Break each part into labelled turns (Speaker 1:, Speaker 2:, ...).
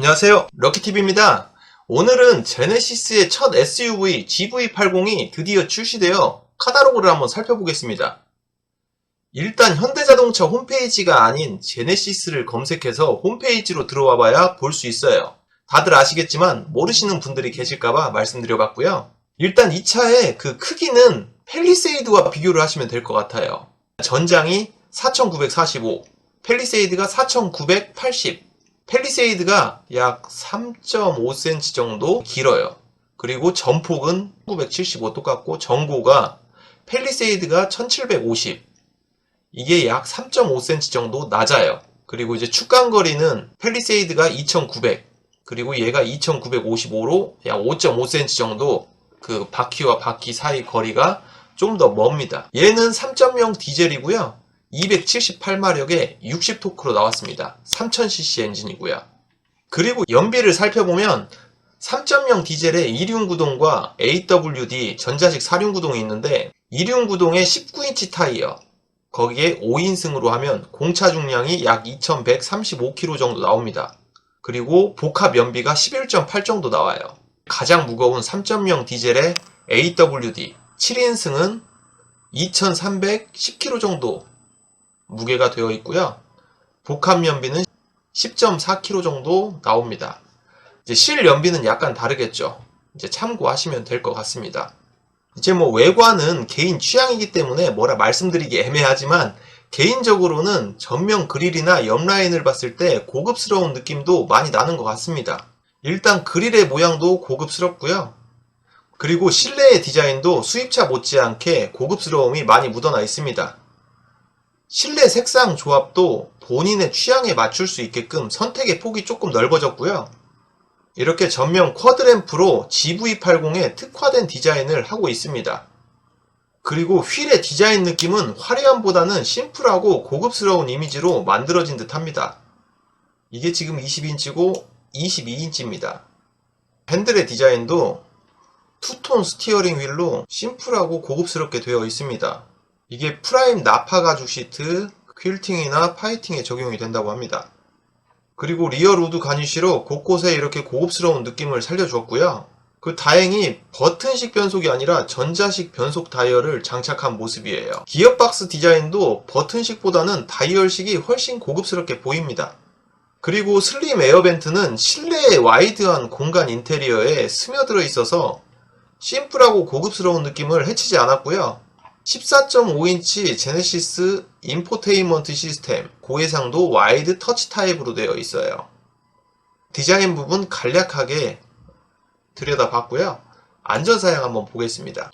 Speaker 1: 안녕하세요, 럭키TV입니다. 오늘은 제네시스의 첫 SUV GV80이 드디어 출시되어 카탈로그를 한번 살펴보겠습니다. 일단 현대자동차 홈페이지가 아닌 제네시스를 검색해서 홈페이지로 들어와 봐야 볼 수 있어요. 다들 아시겠지만 모르시는 분들이 계실까봐 말씀드려봤고요. 일단 이 차의 그 크기는 팰리세이드와 비교를 하시면 될 것 같아요. 전장이 4945, 팰리세이드가 4980, 팰리세이드가 약 3.5cm 정도 길어요. 그리고 전폭은 1975 똑같고 전고가 팰리세이드가 1750, 이게 약 3.5cm 정도 낮아요. 그리고 이제 축간거리는 팰리세이드가 2900, 그리고 얘가 2955로 약 5.5cm 정도 그 바퀴와 바퀴 사이 거리가 좀 더 멉니다. 얘는 3.0 디젤이고요. 278마력에 60토크로 나왔습니다. 3000cc 엔진이고요. 그리고 연비를 살펴보면 3.0 디젤의 2륜구동과 AWD 전자식 4륜구동이 있는데 2륜구동에 19인치 타이어, 거기에 5인승으로 하면 공차 중량이 약 2135kg 정도 나옵니다. 그리고 복합 연비가 11.8 정도 나와요. 가장 무거운 3.0 디젤의 AWD 7인승은 2310kg 정도 무게가 되어 있고요. 복합 연비는 10.4kg 정도 나옵니다. 이제 실 연비는 약간 다르겠죠. 이제 참고하시면 될 것 같습니다. 이제 뭐 외관은 개인 취향이기 때문에 뭐라 말씀드리기 애매하지만 개인적으로는 전면 그릴이나 옆 라인을 봤을 때 고급스러운 느낌도 많이 나는 것 같습니다. 일단 그릴의 모양도 고급스럽고요. 그리고 실내의 디자인도 수입차 못지않게 고급스러움이 많이 묻어나 있습니다. 실내 색상 조합도 본인의 취향에 맞출 수 있게끔 선택의 폭이 조금 넓어졌고요. 이렇게 전면 쿼드램프로 GV80에 특화된 디자인을 하고 있습니다. 그리고 휠의 디자인 느낌은 화려함보다는 심플하고 고급스러운 이미지로 만들어진 듯 합니다. 이게 지금 20인치고 22인치입니다. 핸들의 디자인도 투톤 스티어링 휠로 심플하고 고급스럽게 되어 있습니다. 이게 프라임 나파 가죽 시트, 퀼팅이나 파이팅에 적용이 된다고 합니다. 그리고 리어 로드 가니쉬로 곳곳에 이렇게 고급스러운 느낌을 살려주었고요. 그 다행히 버튼식 변속이 아니라 전자식 변속 다이얼을 장착한 모습이에요. 기어박스 디자인도 버튼식보다는 다이얼식이 훨씬 고급스럽게 보입니다. 그리고 슬림 에어벤트는 실내의 와이드한 공간 인테리어에 스며들어 있어서 심플하고 고급스러운 느낌을 해치지 않았고요. 14.5인치 제네시스 인포테인먼트 시스템, 고해상도 와이드 터치 타입으로 되어 있어요. 디자인 부분 간략하게 들여다봤고요. 안전사양 한번 보겠습니다.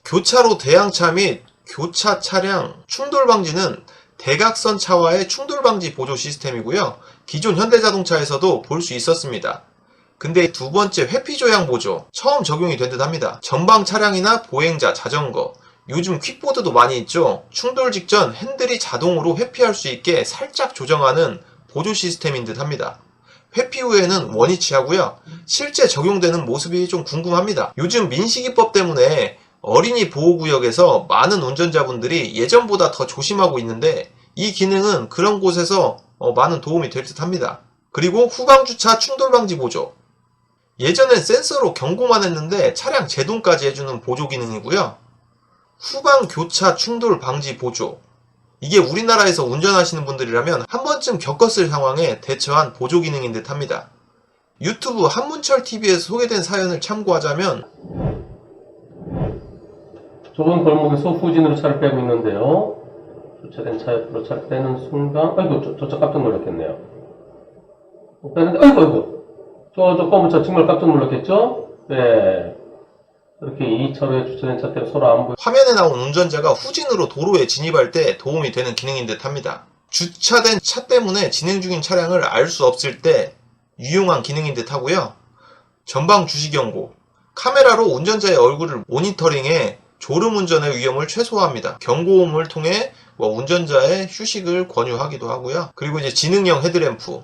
Speaker 1: 교차로 대항차 및 교차 차량 충돌 방지는 대각선 차와의 충돌 방지 보조 시스템이고요. 기존 현대자동차에서도 볼 수 있었습니다. 근데 두 번째 회피 조향 보조 처음 적용이 된 듯 합니다. 전방 차량이나 보행자, 자전거, 요즘 퀵보드도 많이 있죠. 충돌 직전 핸들이 자동으로 회피할 수 있게 살짝 조정하는 보조 시스템인 듯 합니다. 회피 후에는 원위치하고요. 실제 적용되는 모습이 좀 궁금합니다. 요즘 민식이법 때문에 어린이 보호구역에서 많은 운전자분들이 예전보다 더 조심하고 있는데 이 기능은 그런 곳에서 많은 도움이 될 듯 합니다. 그리고 후방주차 충돌방지 보조, 예전엔 센서로 경고만 했는데 차량 제동까지 해주는 보조 기능이고요. 후방 교차 충돌 방지 보조, 이게 우리나라에서 운전하시는 분들이라면 한 번쯤 겪었을 상황에 대처한 보조 기능인 듯 합니다. 유튜브 한문철TV에서 소개된 사연을 참고하자면,
Speaker 2: 좁은 골목에서 후진으로 차를 빼고 있는데요. 주차된 차 옆으로 차를 빼는 순간, 아이고, 저 깜짝 놀랐겠네요. 빼는데, 아이고. 저 검은 차 정말 깜짝 놀랐겠죠? 네. 이렇게 2차로에 주차된 차 때문에 서로 안 보여.
Speaker 1: 화면에 나온 운전자가 후진으로 도로에 진입할 때 도움이 되는 기능인 듯 합니다. 주차된 차 때문에 진행 중인 차량을 알 수 없을 때 유용한 기능인 듯 하고요. 전방 주시 경고, 카메라로 운전자의 얼굴을 모니터링해 졸음운전의 위험을 최소화합니다. 경고음을 통해 운전자의 휴식을 권유하기도 하고요. 그리고 이제 지능형 헤드램프,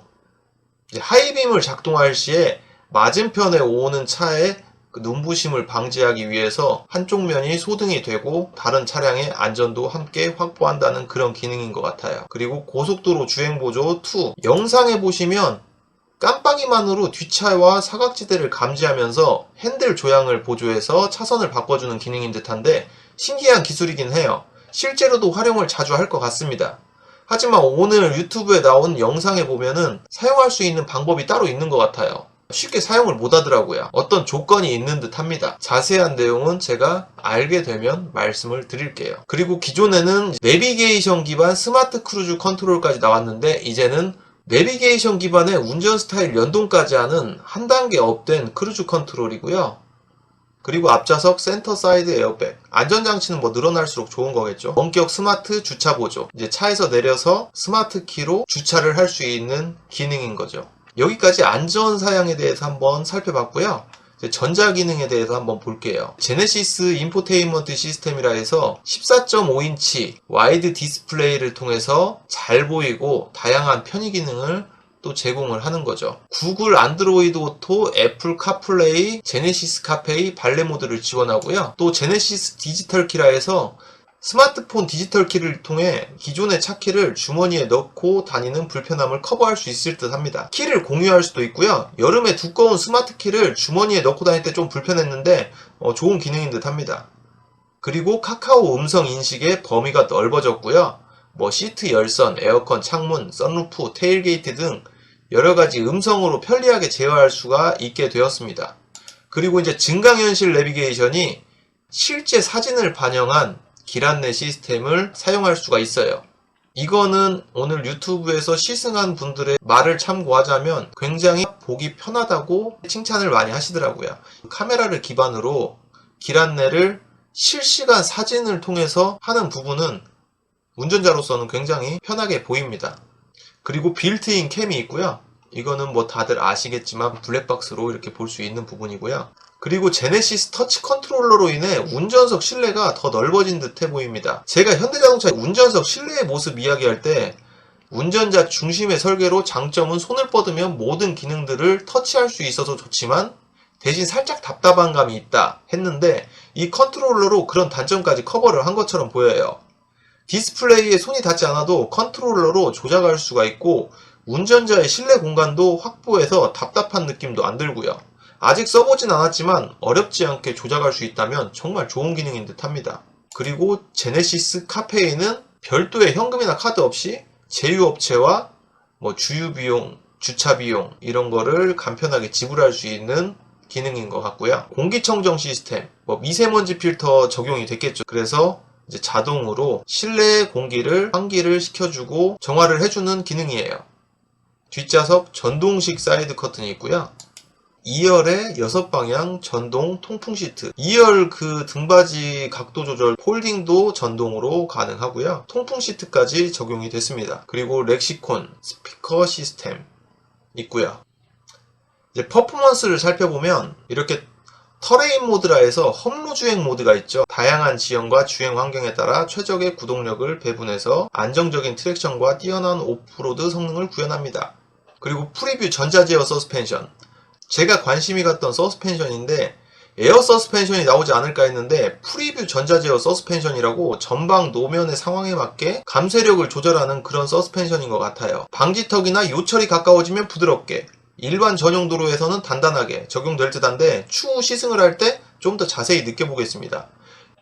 Speaker 1: 이제 하이빔을 작동할 시에 맞은편에 오는 차의 그 눈부심을 방지하기 위해서 한쪽 면이 소등이 되고 다른 차량의 안전도 함께 확보한다는 그런 기능인 것 같아요. 그리고 고속도로 주행보조 2, 영상에 보시면 깜빡이만으로 뒷차와 사각지대를 감지하면서 핸들 조향을 보조해서 차선을 바꿔주는 기능인 듯한데 신기한 기술이긴 해요. 실제로도 활용을 자주 할 것 같습니다. 하지만 오늘 유튜브에 나온 영상에 보면은 사용할 수 있는 방법이 따로 있는 것 같아요. 쉽게 사용을 못 하더라고요. 어떤 조건이 있는 듯 합니다. 자세한 내용은 제가 알게 되면 말씀을 드릴게요. 그리고 기존에는 내비게이션 기반 스마트 크루즈 컨트롤까지 나왔는데 이제는 내비게이션 기반의 운전 스타일 연동까지 하는 한 단계 업된 크루즈 컨트롤이고요. 그리고 앞좌석 센터 사이드 에어백, 안전장치는 뭐 늘어날수록 좋은 거겠죠. 원격 스마트 주차 보조, 이제 차에서 내려서 스마트 키로 주차를 할 수 있는 기능인 거죠. 여기까지 안전 사양에 대해서 한번 살펴봤고요. 이제 전자 기능에 대해서 한번 볼게요. 제네시스 인포테인먼트 시스템이라 해서 14.5인치 와이드 디스플레이를 통해서 잘 보이고 다양한 편의 기능을 또 제공을 하는 거죠. 구글 안드로이드 오토, 애플 카플레이, 제네시스 카페이, 발레 모드를 지원하고요. 또 제네시스 디지털 키라 해서 스마트폰 디지털 키를 통해 기존의 차 키를 주머니에 넣고 다니는 불편함을 커버할 수 있을 듯 합니다. 키를 공유할 수도 있고요. 여름에 두꺼운 스마트 키를 주머니에 넣고 다닐 때 좀 불편했는데 좋은 기능인 듯 합니다. 그리고 카카오 음성 인식의 범위가 넓어졌고요. 뭐 시트 열선, 에어컨, 창문, 선루프, 테일게이트 등 여러가지 음성으로 편리하게 제어할 수가 있게 되었습니다. 그리고 이제 증강현실 내비게이션이 실제 사진을 반영한 길 안내 시스템을 사용할 수가 있어요. 이거는 오늘 유튜브에서 시승한 분들의 말을 참고하자면 굉장히 보기 편하다고 칭찬을 많이 하시더라고요. 카메라를 기반으로 길 안내를 실시간 사진을 통해서 하는 부분은 운전자로서는 굉장히 편하게 보입니다. 그리고 빌트인 캠이 있고요. 이거는 뭐 다들 아시겠지만 블랙박스로 이렇게 볼 수 있는 부분이고요. 그리고 제네시스 터치 컨트롤러로 인해 운전석 실내가 더 넓어진 듯해 보입니다. 제가 현대자동차 운전석 실내의 모습 이야기할 때 운전자 중심의 설계로 장점은 손을 뻗으면 모든 기능들을 터치할 수 있어서 좋지만 대신 살짝 답답한 감이 있다 했는데 이 컨트롤러로 그런 단점까지 커버를 한 것처럼 보여요. 디스플레이에 손이 닿지 않아도 컨트롤러로 조작할 수가 있고 운전자의 실내 공간도 확보해서 답답한 느낌도 안 들고요. 아직 써보진 않았지만 어렵지 않게 조작할 수 있다면 정말 좋은 기능인 듯 합니다. 그리고 제네시스 카페이는 별도의 현금이나 카드 없이 제휴업체와 뭐 주유비용, 주차비용 이런 거를 간편하게 지불할 수 있는 기능인 것 같고요. 공기청정 시스템, 뭐 미세먼지 필터 적용이 됐겠죠. 그래서 이제 자동으로 실내 공기를 환기를 시켜주고 정화를 해주는 기능이에요. 뒷좌석 전동식 사이드 커튼이 있고요. 2열에 6방향 전동 통풍 시트, 2열 그 등받이 각도 조절 폴딩도 전동으로 가능하고요. 통풍 시트까지 적용이 됐습니다. 그리고 렉시콘 스피커 시스템 있고요. 이제 퍼포먼스를 살펴보면 이렇게 터레인 모드라 해서 험로 주행 모드가 있죠. 다양한 지형과 주행 환경에 따라 최적의 구동력을 배분해서 안정적인 트랙션과 뛰어난 오프로드 성능을 구현합니다. 그리고 프리뷰 전자제어 서스펜션, 제가 관심이 갔던 서스펜션인데 에어 서스펜션이 나오지 않을까 했는데 프리뷰 전자제어 서스펜션이라고 전방 노면의 상황에 맞게 감쇄력을 조절하는 그런 서스펜션인 것 같아요. 방지턱이나 요철이 가까워지면 부드럽게, 일반 전용 도로에서는 단단하게 적용될 듯한데 추후 시승을 할 때 좀 더 자세히 느껴보겠습니다.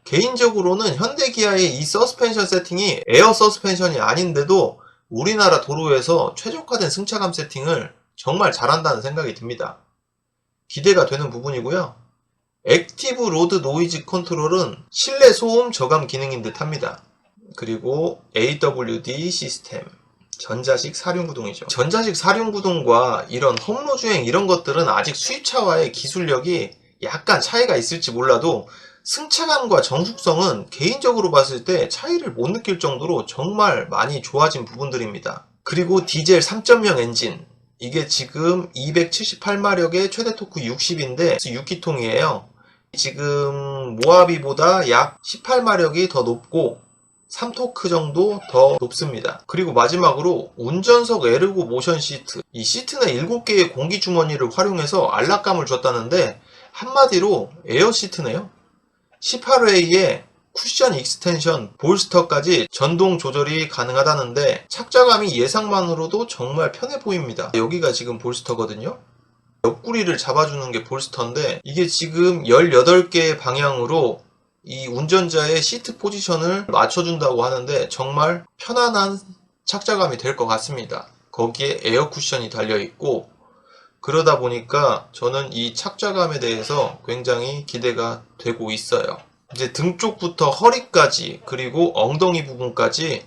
Speaker 1: 개인적으로는 현대기아의 이 서스펜션 세팅이 에어 서스펜션이 아닌데도 우리나라 도로에서 최적화된 승차감 세팅을 정말 잘한다는 생각이 듭니다. 기대가 되는 부분이고요. 액티브 로드 노이즈 컨트롤은 실내 소음 저감 기능인 듯 합니다. 그리고 AWD 시스템, 전자식 사륜구동이죠. 전자식 사륜구동과 이런 험로주행 이런 것들은 아직 수입차와의 기술력이 약간 차이가 있을지 몰라도 승차감과 정숙성은 개인적으로 봤을 때 차이를 못 느낄 정도로 정말 많이 좋아진 부분들입니다. 그리고 디젤 3.0 엔진, 이게 지금 278마력의 최대 토크 60인데 6기통이에요. 지금 모하비보다 약 18마력이 더 높고 3토크 정도 더 높습니다. 그리고 마지막으로 운전석 에르고 모션 시트, 이 시트는 7개의 공기 주머니를 활용해서 안락감을 줬다는데 한마디로 에어 시트네요. 18회에 쿠션 익스텐션, 볼스터까지 전동 조절이 가능하다는데 착자감이 예상만으로도 정말 편해 보입니다. 여기가 지금 볼스터거든요. 옆구리를 잡아주는 게 볼스터인데 이게 지금 18개의 방향으로 이 운전자의 시트 포지션을 맞춰준다고 하는데 정말 편안한 착자감이 될 것 같습니다. 거기에 에어 쿠션이 달려있고 그러다 보니까 저는 이 착자감에 대해서 굉장히 기대가 되고 있어요. 이제 등 쪽부터 허리까지 그리고 엉덩이 부분까지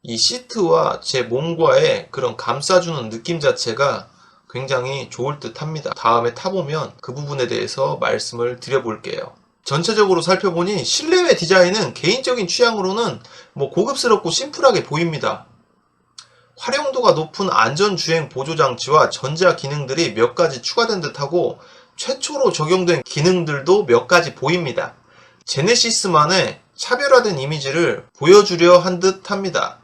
Speaker 1: 이 시트와 제 몸과의 그런 감싸주는 느낌 자체가 굉장히 좋을 듯 합니다. 다음에 타보면 그 부분에 대해서 말씀을 드려볼게요. 전체적으로 살펴보니 실내외 디자인은 개인적인 취향으로는 고급스럽고 심플하게 보입니다. 활용도가 높은 안전주행 보조장치와 전자 기능들이 몇 가지 추가된 듯하고 최초로 적용된 기능들도 몇 가지 보입니다. 제네시스만의 차별화된 이미지를 보여주려 한 듯 합니다.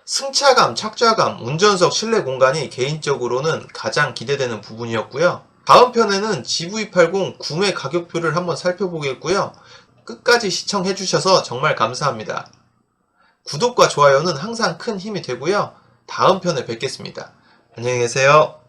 Speaker 1: 승차감, 착좌감, 운전석 실내 공간이 개인적으로는 가장 기대되는 부분이었고요. 다음 편에는 GV80 구매 가격표를 한번 살펴보겠고요. 끝까지 시청해주셔서 정말 감사합니다. 구독과 좋아요는 항상 큰 힘이 되고요. 다음 편에 뵙겠습니다. 안녕히 계세요.